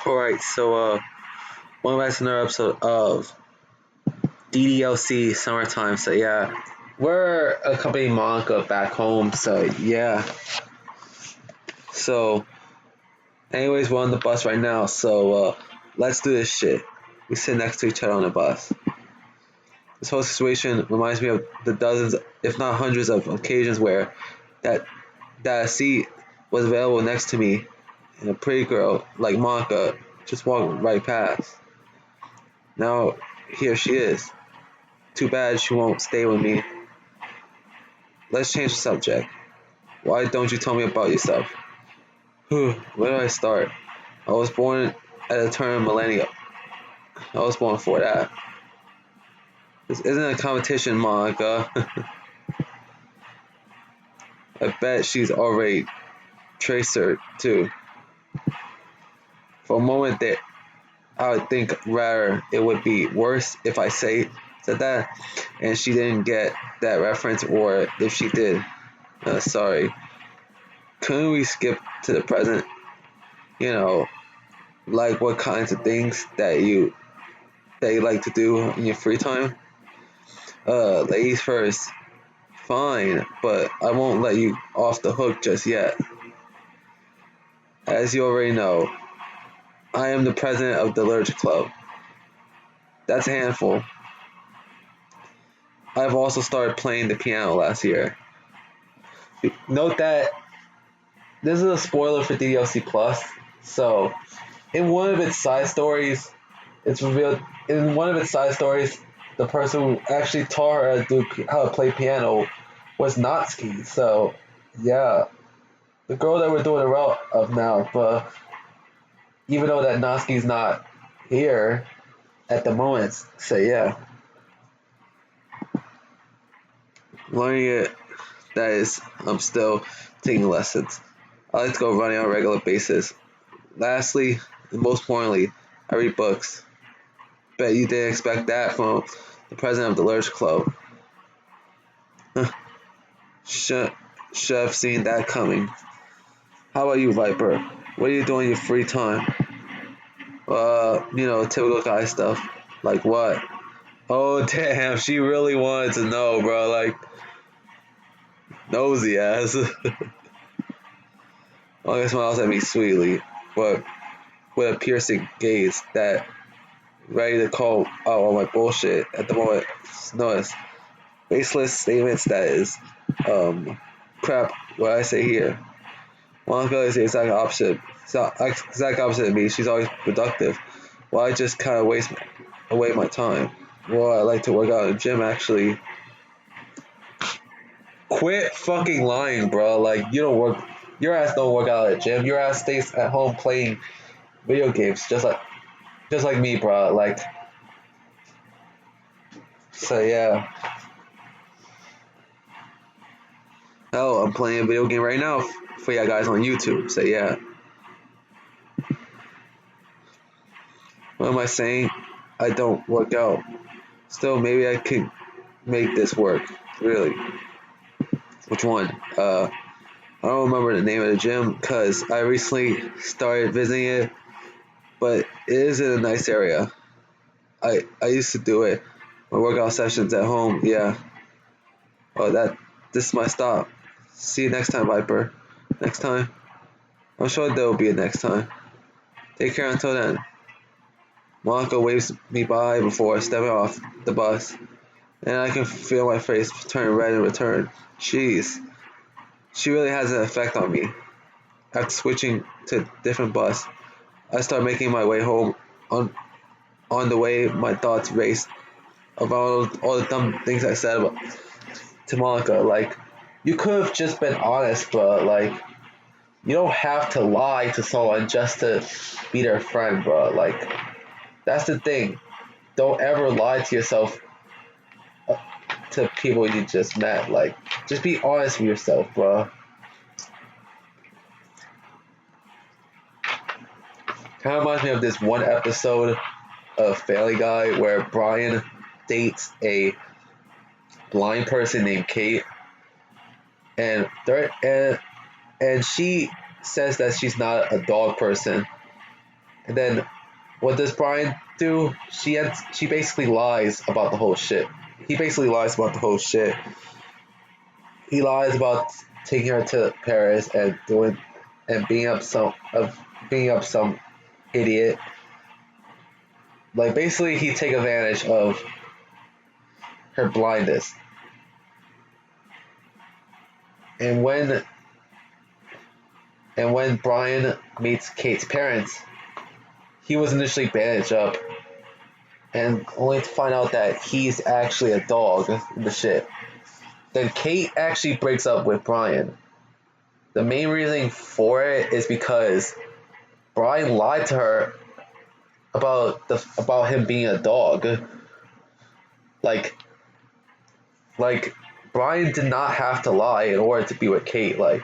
Alright, welcome back to another episode of DDLC Summertime. We're accompanying Monica back home. So, anyways, we're on the bus right now. Let's do this shit. We sit next to each other on the bus. This whole situation reminds me of the dozens, if not hundreds, of occasions where that that seat was available next to me, and a pretty girl like Monica just walked right past. Now here she is. Too bad she won't stay with me. Let's change the subject. Why don't you tell me about yourself? Where do I start? I was born at the turn of millennium. I was born for that. This isn't a competition, Monica. I bet she's already traced her too. For a moment there, I would think rather it would be worse if I said that, and she didn't get that reference, or if she did, sorry. Couldn't we skip to the present? You know, like what kinds of things that you like to do in your free time? Ladies first. Fine, but I won't let you off the hook just yet. As you already know, I am the president of the Allergic Club. That's a handful. I've also started playing the piano last year. Note that this is a spoiler for DDLC Plus. So, in one of its side stories, it's revealed in one of its side stories, the person who actually taught her how to play piano was Natsuki. So, yeah, the girl that we're doing the route of now. But even though that Natsuki's not here at the moment, so yeah, learning it. That is, I'm still taking lessons. I like to go running on a regular basis. Lastly, and most importantly, I read books. Bet you didn't expect that from the president of the Lurch Club. Should have seen that coming. How about you, Viper? What are you doing in your free time? Typical guy stuff. Like what? Oh, damn, she really wanted to know, bro. Like, nosy ass. Monica smiles at me sweetly, but with a piercing gaze that ready to call out all my bullshit at the moment. Notice baseless statements that is crap. What I say here. Monica is the exact opposite. Exact opposite of me. She's always productive. Well, I just kind of waste away my time. Well, I like to work out in the gym actually. Quit fucking lying, bro. Like you don't work. Your ass don't work out at the gym. Your ass stays at home playing video games, just like me, bro. Like, so yeah. Oh, I'm playing a video game right now for you guys on YouTube. So yeah. What am I saying? I don't work out. Still, maybe I can make this work. Really. Which one? I don't remember the name of the gym because I recently started visiting it, but it is in a nice area. I used to do it. My workout sessions at home. Yeah. Oh, this is my stop. See you next time, Viper. Next time. I'm sure there will be a next time. Take care until then. Monica waves me by before stepping off the bus, and I can feel my face turn red in return. Jeez, she really has an effect on me. After switching to a different bus, I start making my way home. On the way, my thoughts raced about all the dumb things I said to Monica. Like, you could have just been honest, but like, you don't have to lie to someone just to be their friend, bro. Like, that's the thing. Don't ever lie to yourself, to people you just met. Like, just be honest with yourself, bro. Kind of reminds me of this one episode of Family Guy where Brian dates a blind person named Kate, and she says that she's not a dog person, And then what does Brian do? She basically lies about the whole shit. He basically lies about the whole shit. He lies about taking her to Paris and doing and being up some idiot. Like basically he take advantage of her blindness. And when Brian meets Kate's parents, he was initially bandaged up and only to find out that he's actually a dog in the shit. Then Kate actually breaks up with Brian. The main reason for it is because Brian lied to her about him being a dog. Like like Brian did not have to lie in order to be with Kate. Like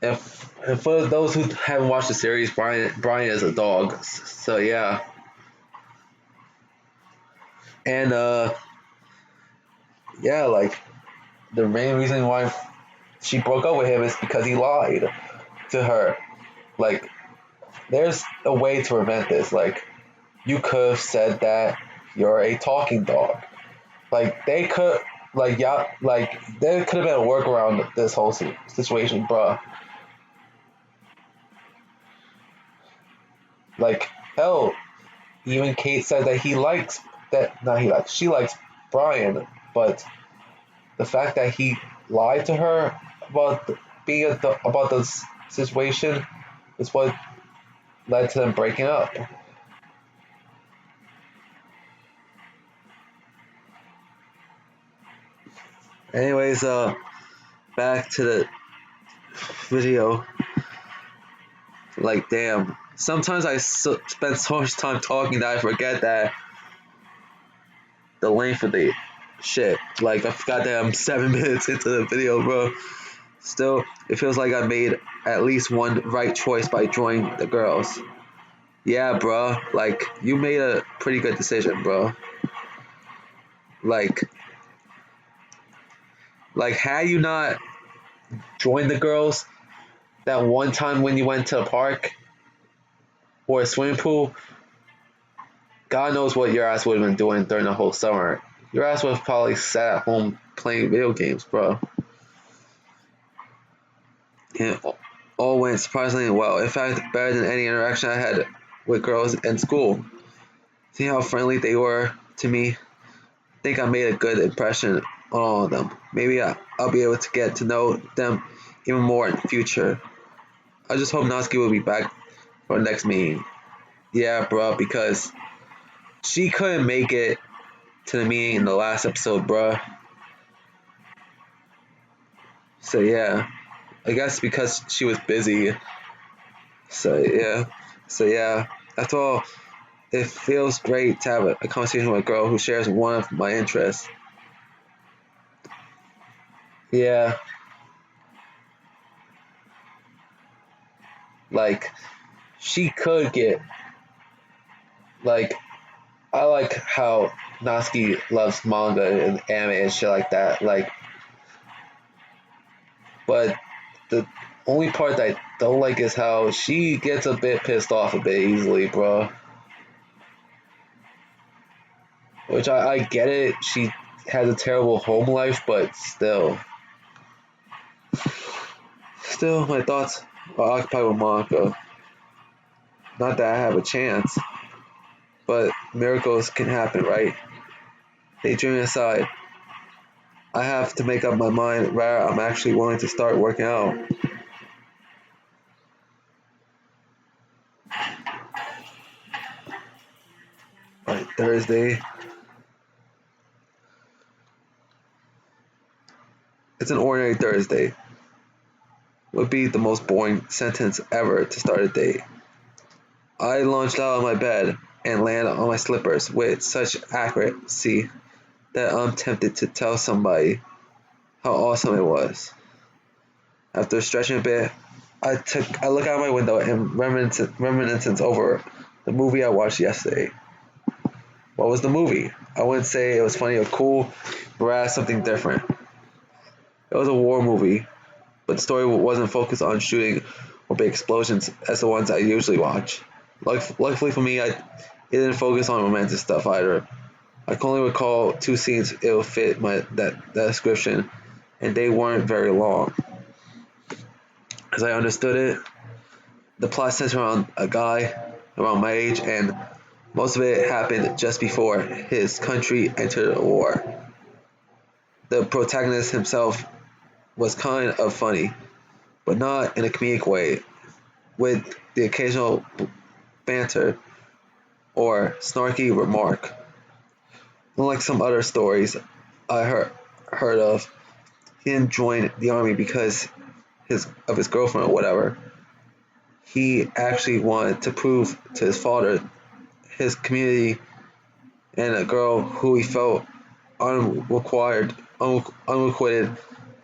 and for those who haven't watched the series, Brian is a dog. So yeah. And yeah, like the main reason why she broke up with him is because he lied to her. Like there's a way to prevent this. Like you could have said that you're a talking dog. Like they could like yeah like there could have been a workaround this whole situation, bruh. Like hell, even Kate said that he likes that not he likes she likes Brian, but the fact that he lied to her about about the situation is what led to them breaking up. Anyways, back to the video. Like, damn. Sometimes spend so much time talking that I forget that the length of the shit. Like, I forgot that I'm 7 minutes into the video, bro. Still, it feels like I made at least one right choice by joining the girls. Yeah, bro. Like, you made a pretty good decision, bro. Like, had you not joined the girls that one time when you went to a park or a swimming pool, God knows what your ass would have been doing during the whole summer. Your ass would have probably sat at home playing video games, bro. And all went surprisingly well. In fact, better than any interaction I had with girls in school. See how friendly they were to me? I think I made a good impression on all of them. Maybe I'll be able to get to know them even more in the future. I just hope Natsuki will be back for the next meeting. Yeah, bro, because she couldn't make it to the meeting in the last episode, bro. So yeah, I guess because she was busy. So yeah, so yeah. After all, it feels great to have a conversation with a girl who shares one of my interests. Yeah, like she could get like I like how Natsuki loves manga and anime and shit like that. Like, but the only part that I don't like is how she gets a bit pissed off a bit easily, bro. Which I get it. She has a terrible home life, but still, my thoughts are occupied with Monaco. Not that I have a chance, but miracles can happen, right? Daydreaming aside, I have to make up my mind whether I'm actually willing to start working out. Like Thursday. It's an ordinary Thursday. Would be the most boring sentence ever to start a day. I launched out of my bed and landed on my slippers with such accuracy that I'm tempted to tell somebody how awesome it was. After stretching a bit, I look out my window and reminiscence over the movie I watched yesterday. What was the movie? I wouldn't say it was funny or cool, but rather something different. It was a war movie, but the story wasn't focused on shooting or big explosions as the ones I usually watch. Luckily for me, it didn't focus on romantic stuff either. I can only recall 2 scenes it would fit that description, and they weren't very long. As I understood it, the plot centers around a guy around my age, and most of it happened just before his country entered a war. The protagonist himself was kind of funny, but not in a comedic way, with the occasional banter or snarky remark. Unlike some other stories I heard of, he didn't join the army because of his girlfriend or whatever. He actually wanted to prove to his father, his community, and a girl who he felt unrequited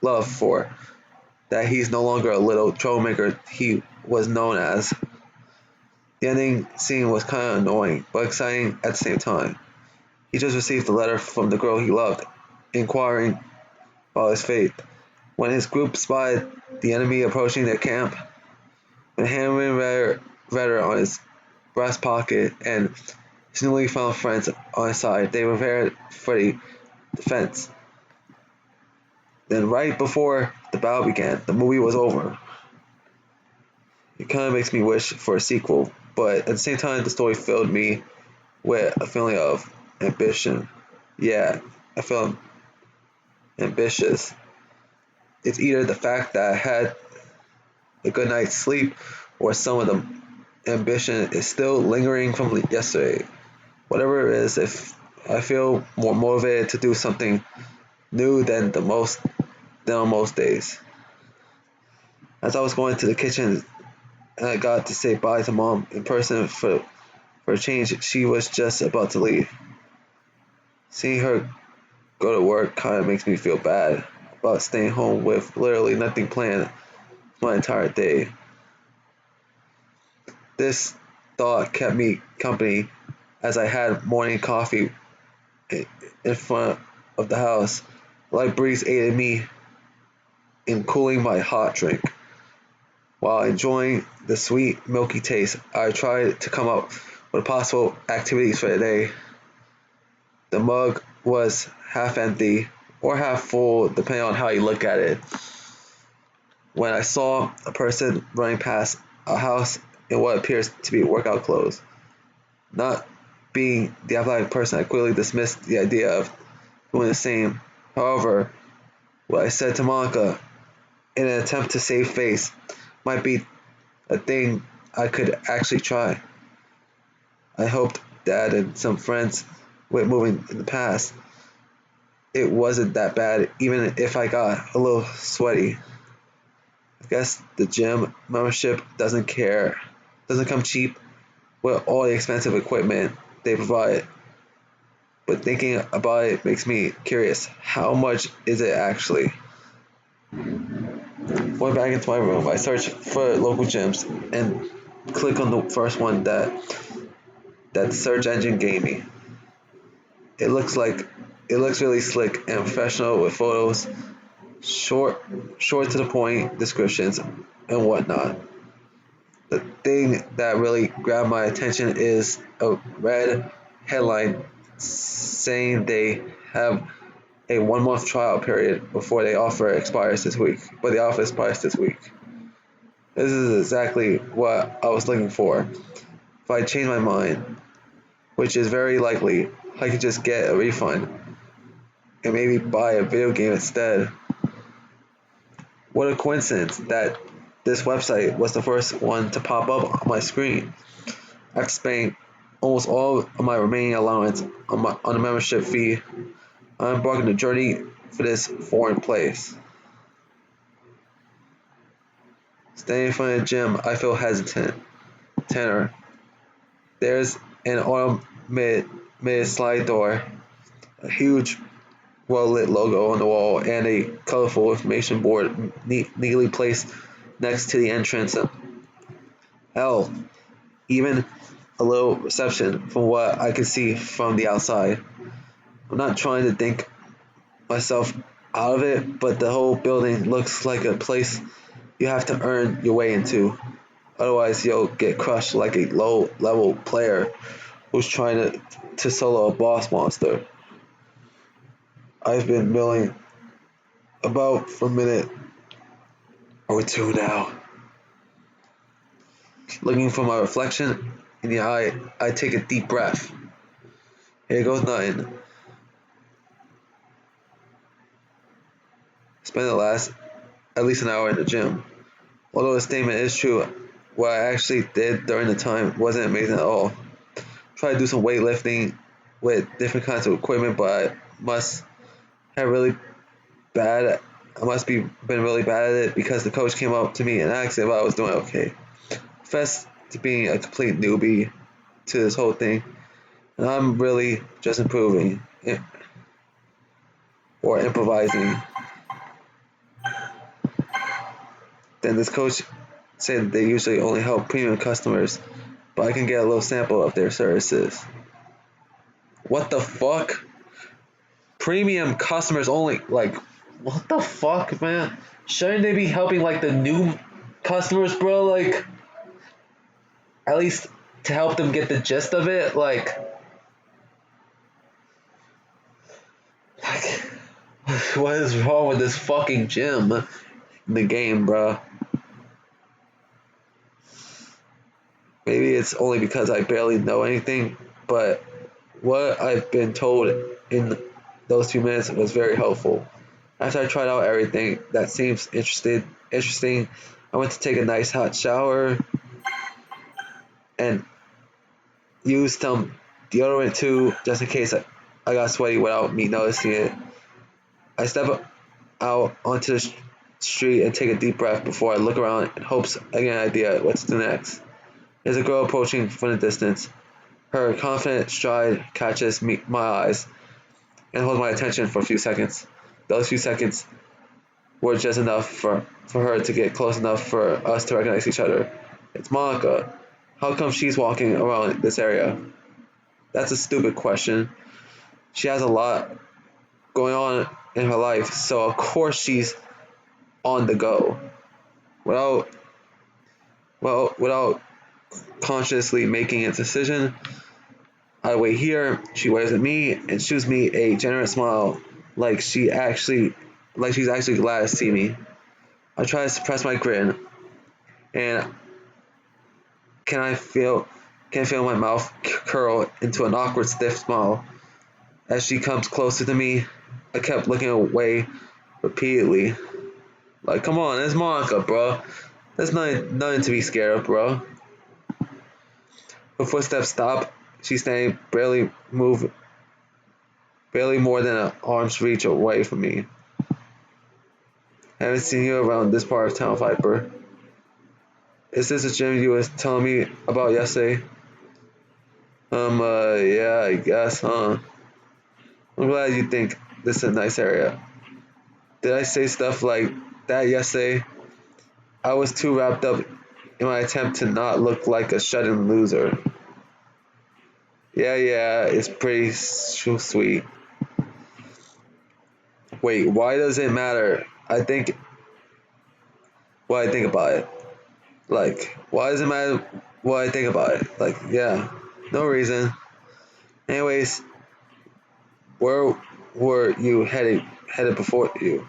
love for, that he's no longer a little troublemaker he was known as. The ending scene was kind of annoying, but exciting at the same time. He just received a letter from the girl he loved, inquiring about his fate. When his group spied the enemy approaching their camp, when Hammond read her on his breast pocket and his newly found friends on his side, they prepared for the defense. Then right before the battle began, the movie was over. It kind of makes me wish for a sequel, but at the same time, the story filled me with a feeling of ambition. Yeah, I feel ambitious. It's either the fact that I had a good night's sleep, or some of the ambition is still lingering from yesterday. Whatever it is, if I feel more motivated to do something new than on most days. As I was going to the kitchen and I got to say bye to Mom in person for a change, she was just about to leave. Seeing her go to work kind of makes me feel bad about staying home with literally nothing planned my entire day. This thought kept me company as I had morning coffee in front of the house. The light breeze aided me in cooling my hot drink. While enjoying the sweet, milky taste, I tried to come up with possible activities for the day. The mug was half empty or half full, depending on how you look at it, when I saw a person running past a house in what appears to be workout clothes. Not being the athletic person, I quickly dismissed the idea of doing the same. However, what I said to Monica, in an attempt to save face, might be a thing I could actually try. I hoped Dad and some friends with moving in the past, it wasn't that bad, even if I got a little sweaty. I guess the gym membership doesn't come cheap with all the expensive equipment they provide. But thinking about it makes me curious. How much is it actually? Went back into my room. I searched for local gyms and click on the first one that the search engine gave me. It looks really slick and professional with photos, short to the point descriptions and whatnot. The thing that really grabbed my attention is a red headline saying they have a 1 month trial period before the offer expires this week. But the offer expires this week. This is exactly what I was looking for. If I change my mind, which is very likely, I could just get a refund and maybe buy a video game instead. What a coincidence that this website was the first one to pop up on my screen. After spending almost all of my remaining allowance on a membership fee, I'm embarking on a journey for this foreign place. Standing in front of the gym, I feel hesitant. Tanner. There's an automated slide door, a huge well-lit logo on the wall, and a colorful information board neatly placed next to the entrance. Hell, even a little reception from what I can see from the outside. I'm not trying to think myself out of it, but the whole building looks like a place you have to earn your way into. Otherwise, you'll get crushed like a low-level player who's trying to solo a boss monster. I've been milling about for a minute or two now. Looking for my reflection in the eye, I take a deep breath. Here goes nothing. Spend the last at least an hour in the gym. Although the statement is true, what I actually did during the time wasn't amazing at all. Tried to do some weightlifting with different kinds of equipment, but must have really bad. I must be been really bad at it because the coach came up to me and asked if I was doing okay. Confessed to being a complete newbie to this whole thing, and I'm really just improving or improvising. Then this coach said that they usually only help premium customers, but I can get a little sample of their services. What the fuck? Premium customers only? Like, what the fuck, man? Shouldn't they be helping like the new customers, bro? Like, at least to help them get the gist of it. Like what is wrong with this fucking gym in the game, bro? Maybe it's only because I barely know anything, but what I've been told in those few minutes was very helpful. After I tried out everything that seems interesting, I went to take a nice hot shower and used some deodorant too, just in case I got sweaty without me noticing it. I step out onto the street and take a deep breath before I look around in hopes I get an idea what to do next. There's a girl approaching from the distance. Her confident stride catches my eyes and holds my attention for a few seconds. Those few seconds were just enough for her to get close enough for us to recognize each other. It's Monica. How come she's walking around this area? That's a stupid question. She has a lot going on in her life, so of course she's on the go. Without without consciously making a decision, I wait here, she waves at me and shoots me a generous smile like she's actually glad to see me. I try to suppress my grin and can I feel can feel my mouth curl into an awkward stiff smile. As she comes closer to me, I kept looking away repeatedly. Like, come on, it's Monica, bro. There's nothing to be scared of, bro. Her footsteps stop. She's standing barely more than an arm's reach away from me. I haven't seen you around this part of town, Viper. Is this the gym you was telling me about yesterday? Yeah, I guess, huh? I'm glad you think this is a nice area. Did I say stuff like that yesterday? I was too wrapped up in my attempt to not look like a shut-in loser. Yeah, it's pretty sweet. Wait, why does it matter? I think what I think about it. Like, why does it matter what I think about it? Like, yeah, no reason. Anyways, where were you headed before you?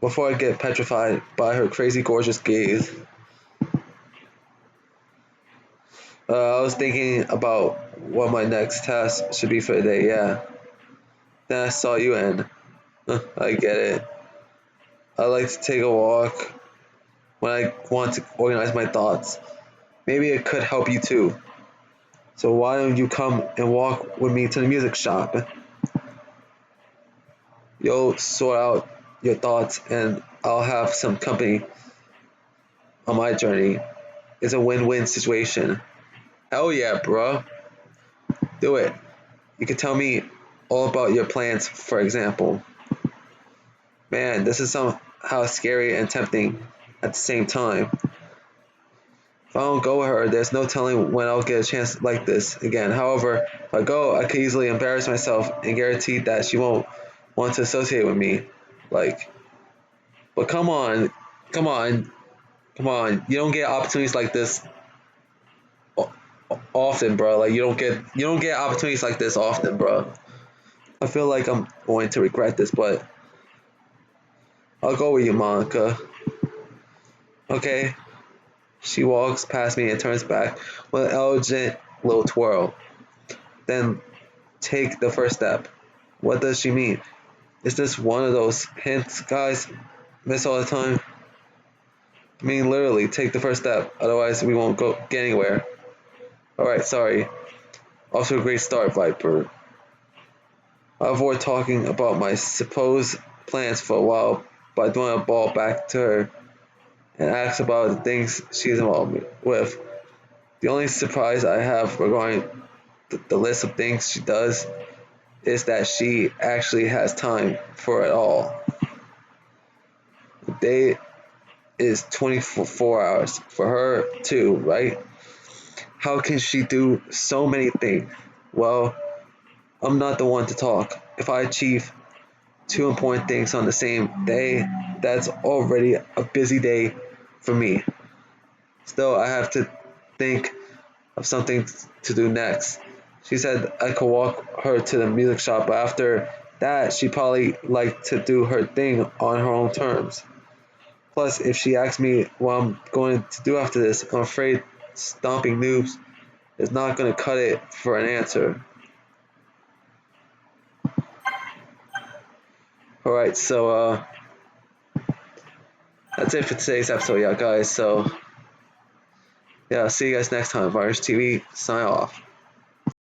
Before I get petrified by her crazy gorgeous gaze, I was thinking about what my next task should be for the day. Yeah, then I saw you and I get it. I like to take a walk when I want to organize my thoughts. Maybe it could help you too. So why don't you come and walk with me to the music shop? You'll sort out your thoughts and I'll have some company on my journey. It's a win-win situation. Hell yeah, bro. Do it. You can tell me all about your plans, for example. Man, this is somehow scary and tempting at the same time. If I don't go with her, there's no telling when I'll get a chance like this again. However, if I go, I could easily embarrass myself and guarantee that she won't want to associate with me. Like, but come on, Come on, you don't get opportunities like this often, bro. Like you don't get opportunities like this often, bro. I feel like I'm going to regret this, but I'll go with you, Monica. Okay. She walks past me and turns back with an elegant little twirl. Then take the first step. What does she mean? Is this one of those hints guys miss all the time? I mean, literally, take the first step. Otherwise, we won't go get anywhere. Alright, sorry. Off to a great start, Viper. I avoid talking about my supposed plans for a while by throwing a ball back to her and ask about the things she's involved with. The only surprise I have regarding the list of things she does is that she actually has time for it all. The day is 24 hours for her too, right? How can she do so many things? Well, I'm not the one to talk. If I achieve two important things on the same day, that's already a busy day for me. Still, I have to think of something to do next. She said I could walk her to the music shop, but after that, she'd probably like to do her thing on her own terms. Plus, if she asks me what I'm going to do after this, I'm afraid stomping noobs is not going to cut it for an answer. Alright, so that's it for today's episode, yeah, guys. So, yeah, see you guys next time. Virus TV, sign off.